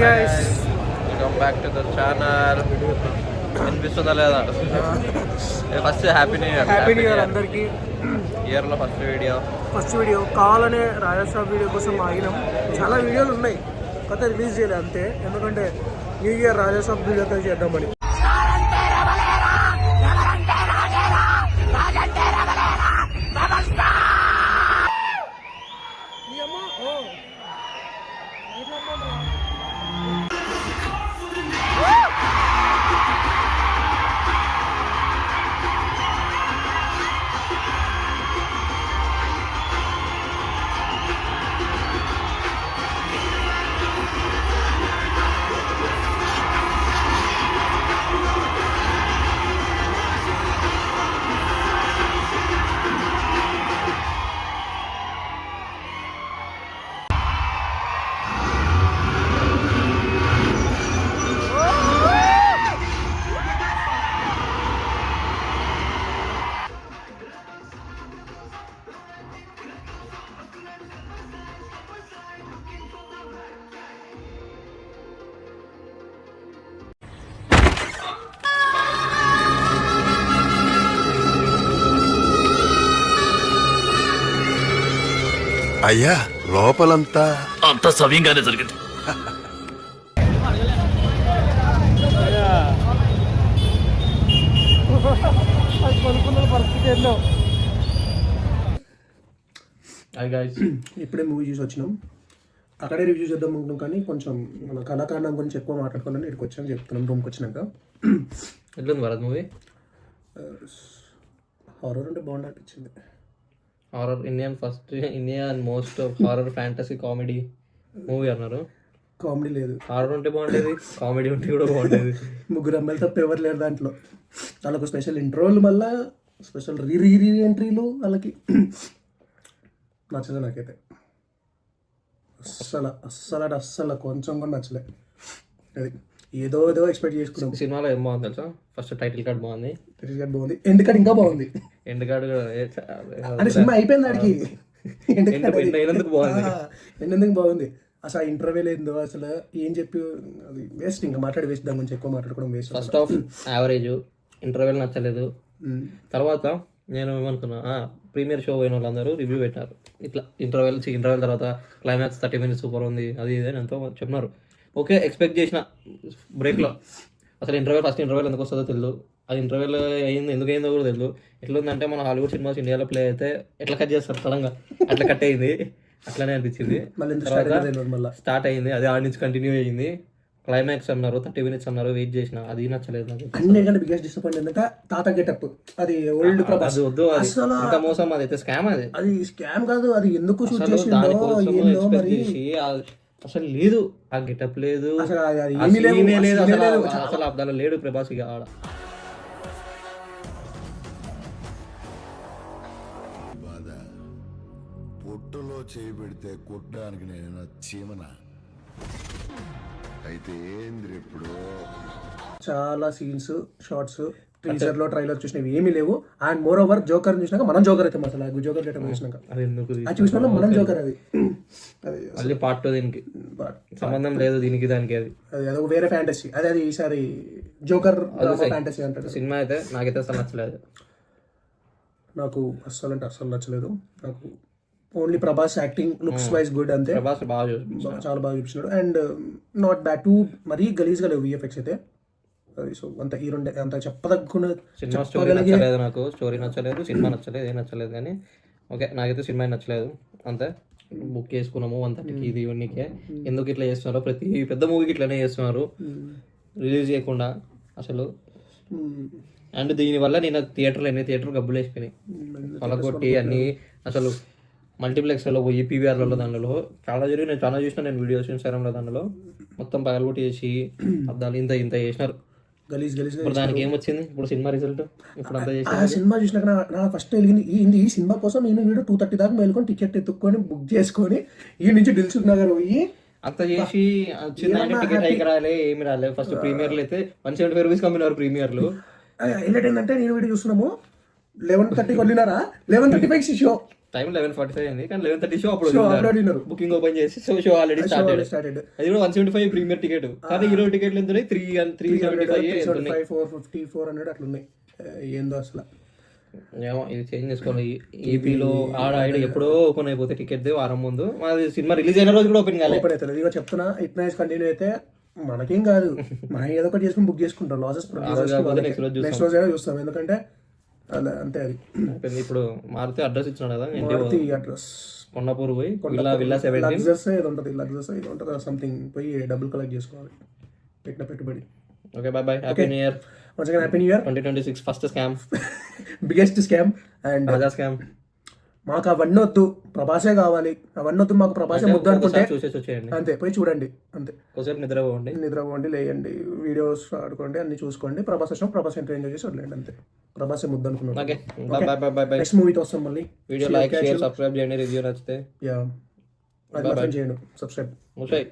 Hi guys, welcome back to the channel. వినిపిస్తుందా లేదా? First happy new year. Happy new year అందరికీ. ఇయర్లో first video కావాలనే Rajasthan video కోసం ఆగినాం. చాలా వీడియోలు ఉన్నాయి, కొత్త రిలీజ్ చేయలేదు అంతే, ఎందుకంటే న్యూ ఇయర్ రాజస్థాన్ వీడియోతో చేద్దామని. అయ్యా లోపలంతా అంతా సవ్యంగానే జరిగింది. పరిస్థితి ఏందో. ఇప్పుడే మూవీ చూసి వచ్చినాం, అక్కడే రివ్యూ చేద్దాం అనుకుంటాం, కానీ కొంచెం మన కళాకాండం గురించి ఎక్కువ మాట్లాడుకోవాలని ఇక్కడికి వచ్చాను చెప్తున్నాం. రూమ్కి వచ్చినాక ఎట్లుంది భరత్ మూవీ? హారర్ అంటే బాగుంది అనిపించింది. Horror Indian most horror fantasy comedy movie అన్నారు. కామెడీ లేదు, హారర్ ఉంటే బాగుండేది, కామెడీ ఉంటే కూడా బాగుండేది. ముగ్గురు అమ్మాయిలు తప్ప ఎవరు లేరు దాంట్లో. వాళ్ళకు స్పెషల్ ఇంట్రోలు, మళ్ళా స్పెషల్ రీ ఎంట్రీలు వాళ్ళకి నచ్చలే నాకైతే. అస్సలు కొంచెం కూడా నచ్చలే. అది ఏదో ఎక్స్పెక్ట్ చేసుకున్నాం. సినిమాలో ఏం బాగుంది తెలుసా? ఫస్ట్ టైటిల్ కార్డ్ బాగుంది, బాగుంది, ఎండ్ కార్డ్ ఇంకా బాగుంది. ఎండ్ కార్డ్ అంటే సినిమా అయిపోయింది ఆడికి, ఎందుకు బాగుంది, ఎందుకు బాగుంది అసలు ఇంటర్వ్యూలు ఏందో అసలు ఏం చెప్పి అది వేస్ట్. ఇంకా వేస్ట్, దాని గురించి ఎక్కువ మాట్లాడుకోవడం వేస్ట్. ఫస్ట్ ఆఫ్ యావరేజ్, ఇంటర్వ్యూలు నచ్చలేదు. తర్వాత నేను ఏమనుకున్నా, ప్రీమియర్ షో పోయిన వాళ్ళందరూ రివ్యూ పెట్టినారు ఇట్లా, ఇంటర్వ్యూల్ తర్వాత క్లైమాక్స్ 30 minutes సూపర్ ఉంది, అది ఇది అని ఎంతో చెప్పినారు. ఓకే, ఎక్స్పెక్ట్ చేసిన బ్రేక్లో. అసలు ఫస్ట్ ఇంటర్వ్యూల్ ఎందుకు వస్తుందో తెలియదు, అది ఇంటర్వ్యూల్ అయింది ఎందుకు అయిందో కూడా తెలియదు. ఎట్లుందంటే మన హాలీవుడ్ సినిమాస్ ఇండియాలో ప్లే అయితే ఎట్లా కట్ చేస్తారు సడన్గా, అట్లా కట్ అయింది. అట్లానే అనిపించింది. స్టార్ట్ అయింది, అది ఆడి నుంచి కంటిన్యూ అయ్యింది. క్లైమాక్స్ అన్నారు 30 minutes అన్నారు, వెయిట్ చేసిన, అది నచ్చలేదు నాకు. అన్నిటికంటే బిగ్గెస్ట్ డిసప్పాయింట్ ఏంటంటే తాత గెటప్, అది ఓల్డ్ ప్రభాస్. అది వద్దు, అది ఇంకా మోసం, అది అయితే స్కామ్. అది స్కామ్ కాదు, అది ఎందుకు అసలు లేదు, ఆ గెటప్ లేదు, అసలు దానిలో లేడు ప్రభాస్. ఇక ఆడ పొట్టులో చేయబెడితే కుట్టడానికి నేను చీమన అయితే ఏంది. ఇప్పుడు చాలా సీన్స్, షార్ట్స్ టీజర్ లో ట్రైలర్ చూసినవి ఏమీ లేవు. అండ్ మోర్ ఓవర్ జోకర్ చూసినాక మనం జోకర్ అయితే అసలు జోకర్ చూసినాక అది చూసినా మనం జోకర్. అది పార్ట్ 2, దీనికి సంబంధం లేదు దీనికి దానికి. అది అదొక వేరే ఫ్యాంటసీ, అది ఈసారి జోకర్ ఫ్యాంటసీ అంటారు. సినిమా అయితే నాకైతే అసలు నచ్చలేదు. నాకు అస్సలు నచ్చలేదు. నాకు only Prabhas acting looks wise good అంతే. ప్రభాస్ చాలా బాగా చూపించాడు. అండ్ నాట్ బ్యాడ్ టూ, మరీ గలీజ్గా లేవు విఎఫ్ఎక్స్ అయితే. సో అంత ఈ రెండే అంత చెప్పదగ్గ. సినిమా స్టోరీ నచ్చలేదు నాకు, స్టోరీ నచ్చలేదు, సినిమా నచ్చలేదు, ఏం నచ్చలేదు. కానీ ఓకే, నాకైతే సినిమా నచ్చలేదు అంతే. బుక్ చేసుకున్నాము 130కి, ఇది ఇవన్నీకే. ఎందుకు ఇట్లా చేస్తున్నారు? ప్రతి పెద్ద మూవీకి ఇట్లనే చేస్తున్నారు, రిలీజ్ చేయకుండా అసలు. అండ్ దీనివల్ల నేను ఎన్ని థియేటర్ గబ్బులు వేసిపోయినాయి, పలకొట్టి అన్నీ. అసలు మల్టీప్లెక్స్లో పోయి పీవీఆర్లలో దానిలో చాలా జరిగి నేను చాలా చూసిన, నేను వీడియోస్ ఇన్స్టాగ్రామ్లో దానిలో మొత్తం పగలగొట్టి చేసి అద్దాలు ఇంత చేసినారు. గలీజ్ ఇప్పుడు దానికి ఏమొచ్చింది? ఇప్పుడు సినిమా రిజల్ట్ ఇప్పుడు అంతా చేసి సినిమా చూసినాక నా ఫస్ట్ వెలిగింది ఈ సినిమా కోసం నేను వీడు 2:30 దాకా మేలుకొని టికెట్ ఎత్తుక్కొని బుక్ చేసుకొని ఈ నుంచి దిల్సుఖ్ నగర్ పోయి అంత చేసి వచ్చిందంటే టికెట్ హైక్ రాలే, ఏమి రాలేదు. ఫస్ట్ ప్రీమియర్లు అయితే 175 రూపీస్ కమ్మినారు ప్రీమియర్లు. హైలైట్ ఏంటంటే నేను వీడియో చూస్తున్నాము 11:30కి వెళ్ళినారా, 11:35 షో టైం 11:45 అయింది కానీ 11:30 షో అప్పుడు Show అప్పుడు వదిలినారు. బుకింగ్ ఓపెన్ చేసి షో ఆల్రెడీ స్టార్ట్ స్టార్టెడ్ అది కూడా 175 ప్రీమియర్ టికెట్ కానీ హీరో టికెట్లు ఎంత 375 450 400 అట్లా ఉన్నాయి. ఏందో అసలు ఏమో ఇది చేంజ్ చేసుకోవాలి. ఏపీలో ఆడ ఎప్పుడో ఓపెన్ అయిపోతే టికెట్ వారం ముందు మాది సినిమా రిలీజ్ అయిన రోజు కూడా ఓపెన్ కాలేదు. ఓపెన్ అవుతుంది. ఇదిగో చెప్తున్నా, ఇట్లా కంటిన్యూ అయితే మనకేం కాదు, మనం ఏదో ఒకటి చేసుకుని బుక్ చేసుకుంటాం. లాసెస్ నెక్స్ట్ రోజు అయినా చూస్తాం, ఎందుకంటే అలా అంతే. అది ఇప్పుడు మారుతి అడ్రస్ ఇచ్చినాడు కదా మారుతి అడ్రస్ కొండపూర్ పోయి విల్లా 17 లగ్జర్స్ ఏదో ఉంటుంది, లగ్జర్స్ ఏదో ఉంటుంది సంథింగ్, పోయి డబ్బులు కలెక్ట్ చేసుకోవాలి పెట్టిన పెట్టుబడి. Okay by by, happy new year. Once again happy new year. 2026 first scam, biggest scam. And Raja scam. మాకు అవన్నీ వద్దు, ప్రభాసే కావాలి. అవన్నీ వద్దు, మాకు ప్రభాసే ముద్దు అనుకుంటే చూసేసి వచ్చేయండి, అంతే. పోయి చూడండి అంతే. కొంచెం నిద్రపోండి, నిద్రపోండి, లేయండి, వీడియోస్ ఆడుకోండి, అన్ని చూసుకోండి. ప్రభాస్ వచ్చిన ప్రభాస్ ఎంజాయ్ చేసి వదిలేండి అంతే. ప్రభాసే ముద్దు అనుకున్నాను. Okay by by by by. Next మూవీతో వస్తాం మళ్ళీ. వీడియో లైక్ షేర్ సబ్స్క్రైబ్ చేయండి, రివ్యూ నచ్చితే అది మాత్రం చేయండి, సబ్స్క్రైబ్. ముసాయి.